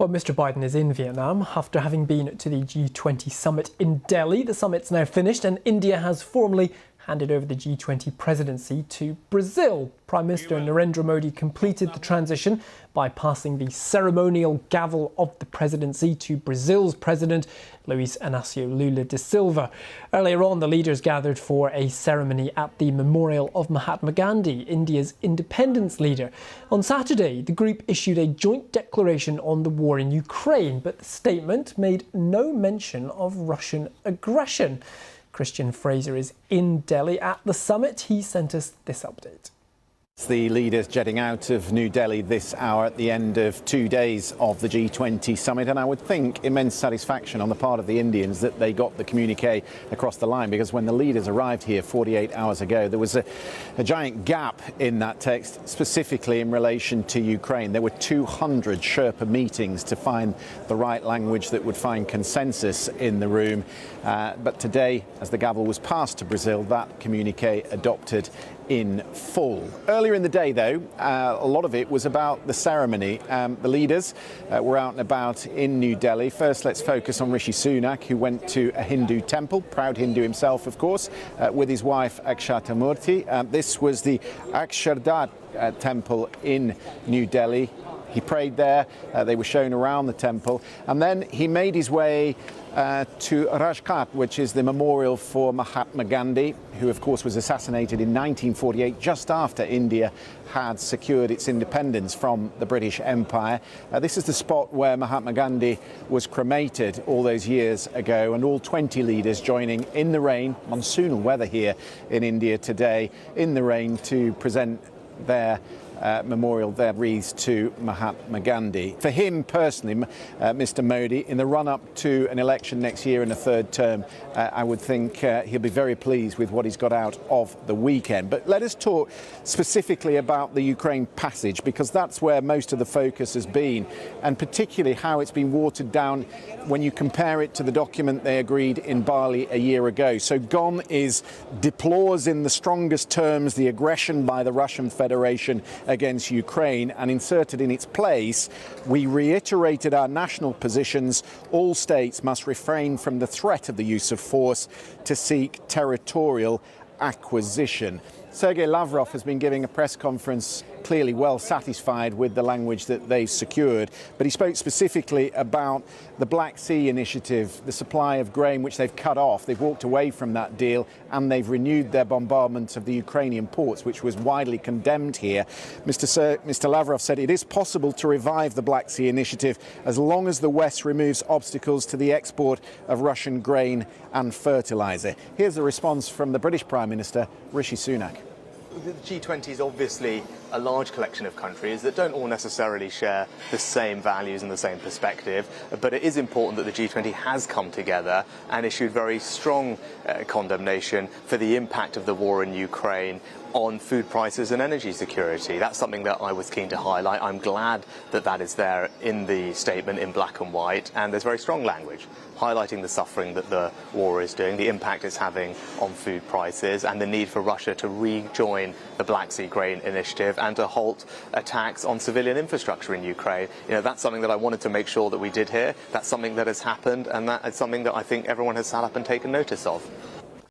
Well, Mr. Biden is in Vietnam after having been to the G20 summit in Delhi. The summit's now finished and India has formally handed over the G20 presidency to Brazil. Prime Minister Narendra Modi completed the transition by passing the ceremonial gavel of the presidency to Brazil's President Luiz Inácio Lula da Silva. Earlier on, the leaders gathered for a ceremony at the memorial of Mahatma Gandhi, India's independence leader. On Saturday, the group issued a joint declaration on the war in Ukraine, but the statement made no mention of Russian aggression. Christian Fraser is in Delhi at the summit. He sent us this update. The leaders jetting out of New Delhi this hour at the end of 2 days of the G20 summit, and I would think immense satisfaction on the part of the Indians that they got the communique across the line, because when the leaders arrived here 48 hours ago, there was a giant gap in that text, specifically in relation to Ukraine. There were 200 Sherpa meetings to find the right language that would find consensus in the room. But today, as the gavel was passed to Brazil, that communique adopted in full. Earlier in the day, though, a lot of it was about the ceremony. The leaders were out and about in New Delhi. First, let's focus on Rishi Sunak, who went to a Hindu temple, proud Hindu himself, of course, with his wife Akshata Murthy. This was the Akshardhar temple in New Delhi. He prayed there, they were shown around the temple, and then he made his way to Rajghat, which is the memorial for Mahatma Gandhi, who of course was assassinated in 1948, just after India had secured its independence from the British Empire. This is the spot where Mahatma Gandhi was cremated all those years ago, and all 20 leaders joining in the rain, monsoonal weather here in India today, in the rain to present their memorial, their wreaths to Mahatma Gandhi. For him personally, Mr. Modi, in the run-up to an election next year in a third term, I would think he'll be very pleased with what he's got out of the weekend. But let us talk specifically about the Ukraine passage, because that's where most of the focus has been, and particularly how it's been watered down when you compare it to the document they agreed in Bali a year ago. So Gon is deplores in the strongest terms the aggression by the Russian Federation against Ukraine, and inserted in its place, we reiterated our national positions. All states must refrain from the threat of the use of force to seek territorial acquisition. Sergei Lavrov has been giving a press conference, clearly well satisfied with the language that they've secured, but he spoke specifically about the Black Sea initiative, the supply of grain which they've cut off. They've walked away from that deal, and they've renewed their bombardment of the Ukrainian ports, which was widely condemned here. Mr. Lavrov said it is possible to revive the Black Sea initiative as long as the West removes obstacles to the export of Russian grain and fertilizer. Here's a response from the British Prime Minister, Rishi Sunak. The G20 is obviously a large collection of countries that don't all necessarily share the same values and the same perspective, but it is important that the G20 has come together and issued very strong condemnation for the impact of the war in Ukraine on food prices and energy security. That's something that I was keen to highlight. I'm glad that that is there in the statement in black and white, and there's very strong language highlighting the suffering that the war is doing, the impact it's having on food prices, and the need for Russia to rejoin the Black Sea Grain Initiative and to halt attacks on civilian infrastructure in Ukraine. You know, that's something that I wanted to make sure that we did here. That's something that has happened, and that is something that I think everyone has sat up and taken notice of.